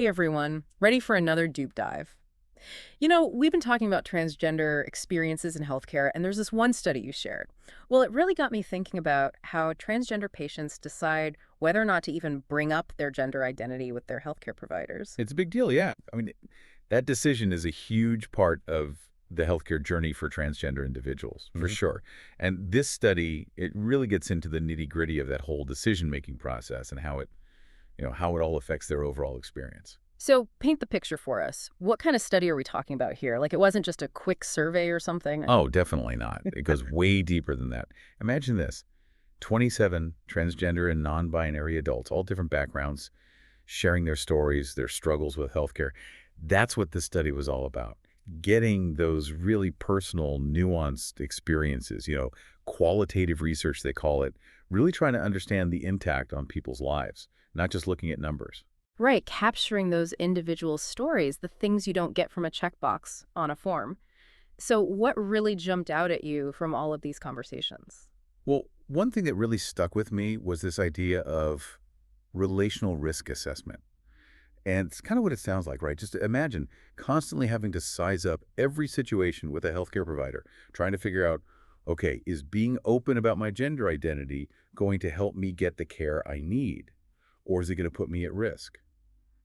Hey everyone, ready for another dupe dive. We've been talking about transgender experiences in healthcare, and there's this one study you shared. Well, it really got me thinking about how transgender patients decide whether or not to even bring up their gender identity with their healthcare providers. It's a big deal, yeah. I mean, that decision is a huge part of the healthcare journey for transgender individuals, for Hmm. sure. And this study, it really gets into the nitty-gritty of that whole decision-making process and how it all affects their overall experience. So, paint the picture for us. What kind of study are we talking about here? Like, it wasn't just a quick survey or something? Oh, definitely not. It goes way deeper than that. Imagine this: 27 transgender and non-binary adults, all different backgrounds, sharing their stories, their struggles with healthcare. That's what this study was all about. Getting those really personal, nuanced experiences, qualitative research, they call it, really trying to understand the impact on people's lives, not just looking at numbers. Right, capturing those individual stories, the things you don't get from a checkbox on a form. So, what really jumped out at you from all of these conversations? Well, one thing that really stuck with me was this idea of relational risk assessment. And it's kind of what it sounds like, right? Just imagine constantly having to size up every situation with a healthcare provider, trying to figure out, okay, is being open about my gender identity going to help me get the care I need? Or is it going to put me at risk?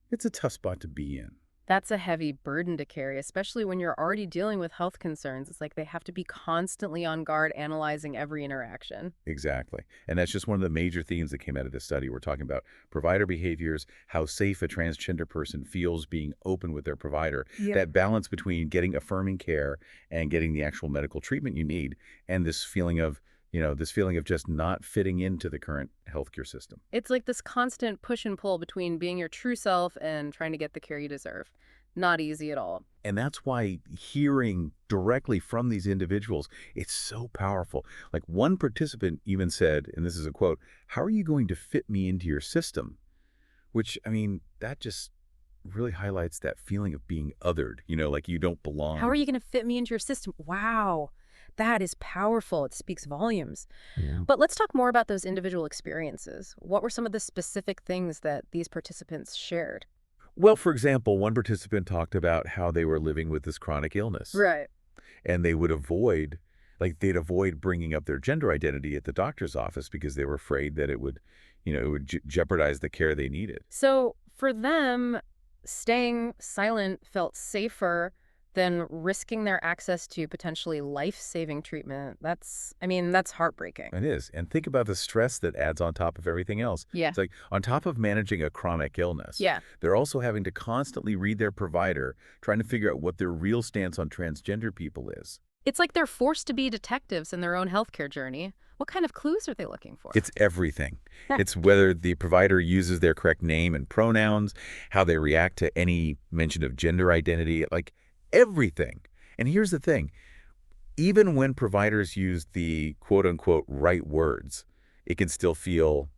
It's a tough spot to be in. That's a heavy burden to carry, especially when you're already dealing with health concerns. It's like they have to be constantly on guard, analyzing every interaction. Exactly. And that's just one of the major themes that came out of this study. We're talking about provider behaviors, how safe a transgender person feels being open with their provider, Yep. that balance between getting affirming care and getting the actual medical treatment you need, and this feeling of just not fitting into the current healthcare system. It's like this constant push and pull between being your true self and trying to get the care you deserve. Not easy at all. And that's why hearing directly from these individuals, it's so powerful. Like one participant even said, and this is a quote, "How are you going to fit me into your system?" Which, I mean, that just really highlights that feeling of being othered, like you don't How are belong. you going to fit me into your system? Wow, that is powerful. It speaks volumes. Yeah. But let's talk more about those individual experiences. What were some of the specific things that these participants shared? Well, for example, one participant talked about how they were living with this chronic illness Right. and they'd avoid bringing up their gender identity at the doctor's office because they were afraid that it would jeopardize the care they needed. So for them, staying silent felt safer than risking their access to potentially life-saving treatment. That's heartbreaking. It is. And think about the stress that adds on top of everything else. Yeah. It's like on top of managing a chronic illness, Yeah. they're also having to constantly read their provider, trying to figure out what their real stance on transgender people is. It's like they're forced to be detectives in their own healthcare journey. What kind of clues are they looking for? It's everything. It's whether the provider uses their correct name and pronouns, how they react to any mention of gender identity, like everything. And here's the thing. Even when providers use the quote unquote right words, it can still feel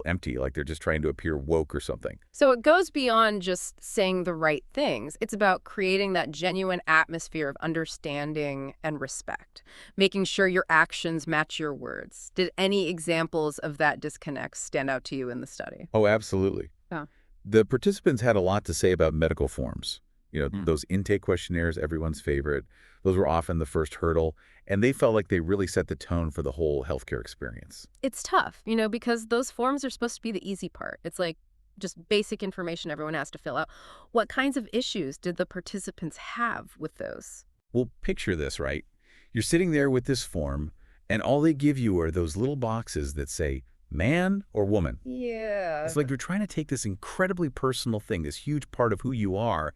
empty, like they're just trying to appear woke or something. So it goes beyond just saying the right things. It's about creating that genuine atmosphere of understanding and respect, making sure your actions match your words. Did any examples of that disconnect stand out to you in the study? Oh, absolutely. Yeah. The participants had a lot to say about medical forms. Mm. Those intake questionnaires, everyone's favorite. Those were often the first hurdle, and they felt like they really set the tone for the whole healthcare experience. It's tough, because those forms are supposed to be the easy part. It's like just basic information everyone has to fill out. What kinds of issues did the participants have with those? Well, picture this, right? You're sitting there with this form, and all they give you are those little boxes that say man or woman. Yeah. It's like you're trying to take this incredibly personal thing, this huge part of who you are,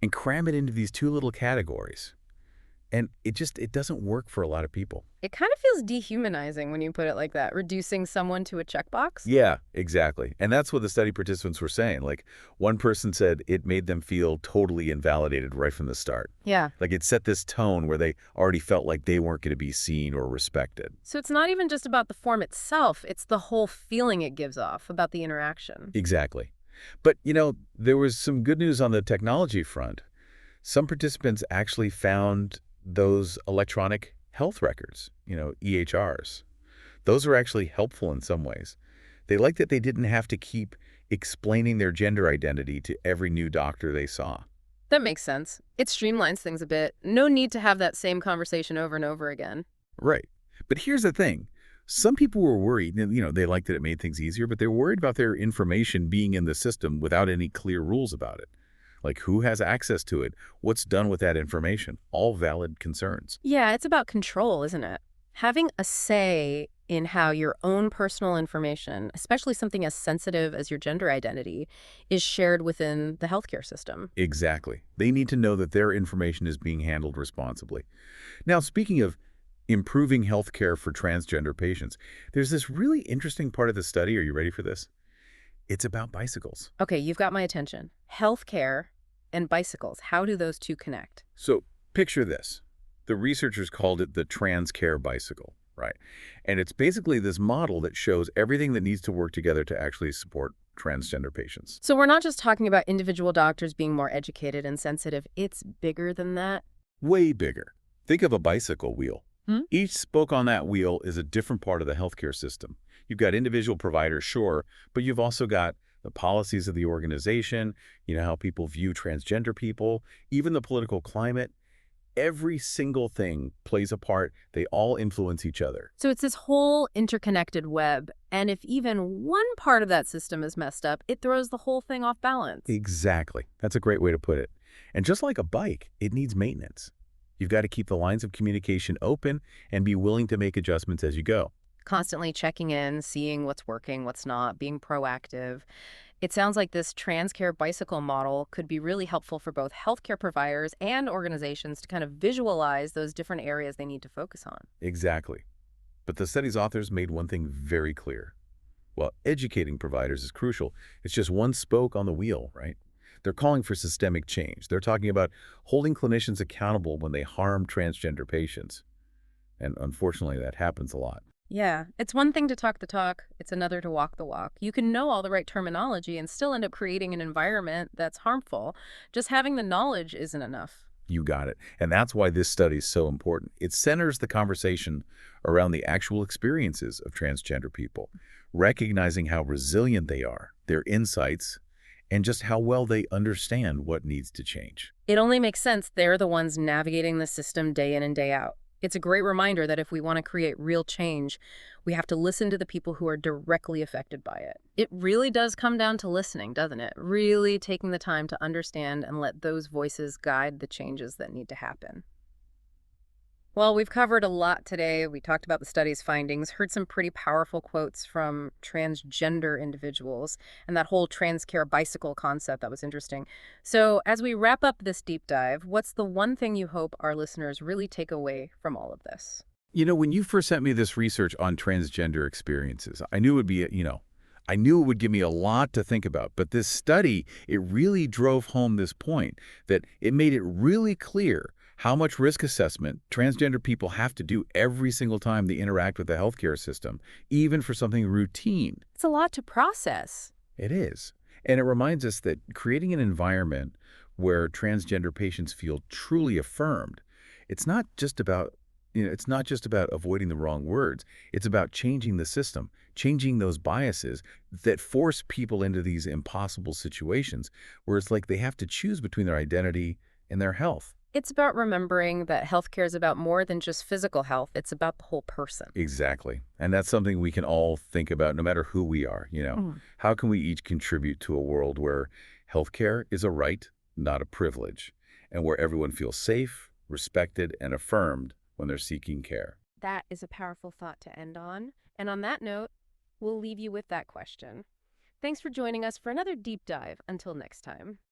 and cram it into these two little categories. And it doesn't work for a lot of people. It kind of feels dehumanizing when you put it like that, reducing someone to a checkbox. Yeah, exactly. And that's what the study participants were saying. Like one person said it made them feel totally invalidated right from the start. Yeah. Like it set this tone where they already felt like they weren't going to be seen or respected. So it's not even just about the form itself, it's the whole feeling it gives off about the interaction. Exactly. But, there was some good news on the technology front. Some participants actually found those electronic health records, EHRs. Those are actually helpful in some ways. They liked that they didn't have to keep explaining their gender identity to every new doctor they saw. That makes sense. It streamlines things a bit. No need to have that same conversation over and over again. Right. But here's the thing. Some people were worried, and, they liked that it made things easier, but they're worried about their information being in the system without any clear rules about it. Like who has access to it, what's done with that information, all valid concerns. Yeah, it's about control, isn't it? Having a say in how your own personal information, especially something as sensitive as your gender identity, is shared within the healthcare system. Exactly. They need to know that their information is being handled responsibly. Now, speaking of improving healthcare for transgender patients, there's this really interesting part of the study. Are you ready for this? It's about bicycles. Okay, you've got my attention. Healthcare and bicycles, how do those two connect? So picture this. The researchers called it the TransCare bicycle, right? And it's basically this model that shows everything that needs to work together to actually support transgender patients. So we're not just talking about individual doctors being more educated and sensitive. It's bigger than that. Way bigger. Think of a bicycle wheel. Hmm? Each spoke on that wheel is a different part of the healthcare system. You've got individual providers, sure, but you've also got the policies of the organization, how people view transgender people, even the political climate. Every single thing plays a part. They all influence each other. So it's this whole interconnected web. And if even one part of that system is messed up, it throws the whole thing off balance. Exactly. That's a great way to put it. And just like a bike, it needs maintenance. You've got to keep the lines of communication open and be willing to make adjustments as you go. Constantly checking in, seeing what's working, what's not, being proactive. It sounds like this TransCare bicycle model could be really helpful for both healthcare providers and organizations to kind of visualize those different areas they need to focus on. Exactly. But the study's authors made one thing very clear. While educating providers is crucial, it's just one spoke on the wheel, right? They're calling for systemic change. They're talking about holding clinicians accountable when they harm transgender patients. And unfortunately, that happens a lot. Yeah, it's one thing to talk the talk, it's another to walk the walk. You can know all the right terminology and still end up creating an environment that's harmful. Just having the knowledge isn't enough. You got it. And that's why this study is so important. It centers the conversation around the actual experiences of transgender people, recognizing how resilient they are, their insights, and just how well they understand what needs to change. It only makes sense they're the ones navigating the system day in and day out. It's a great reminder that if we want to create real change, we have to listen to the people who are directly affected by it. It really does come down to listening, doesn't it? Really taking the time to understand and let those voices guide the changes that need to happen. Well, we've covered a lot today. We talked about the study's findings, heard some pretty powerful quotes from transgender individuals, and that whole transcare bicycle concept that was interesting. So, as we wrap up this deep dive, what's the one thing you hope our listeners really take away from all of this? When you first sent me this research on transgender experiences, I knew it would be, I knew it would give me a lot to think about. But this study, it really drove home this point that it made it really clear how much risk assessment transgender people have to do every single time they interact with the healthcare system, even for something routine. It's a lot to process. It is. And it reminds us that creating an environment where transgender patients feel truly affirmed, it's not just about it's not just about avoiding the wrong words. It's about changing the system, changing those biases that force people into these impossible situations where it's like they have to choose between their identity and their health. It's about remembering that healthcare is about more than just physical health. It's about the whole person. Exactly. And that's something we can all think about no matter who we are. Mm. How can we each contribute to a world where healthcare is a right, not a privilege, and where everyone feels safe, respected, and affirmed when they're seeking care? That is a powerful thought to end on. And on that note, we'll leave you with that question. Thanks for joining us for another deep dive. Until next time.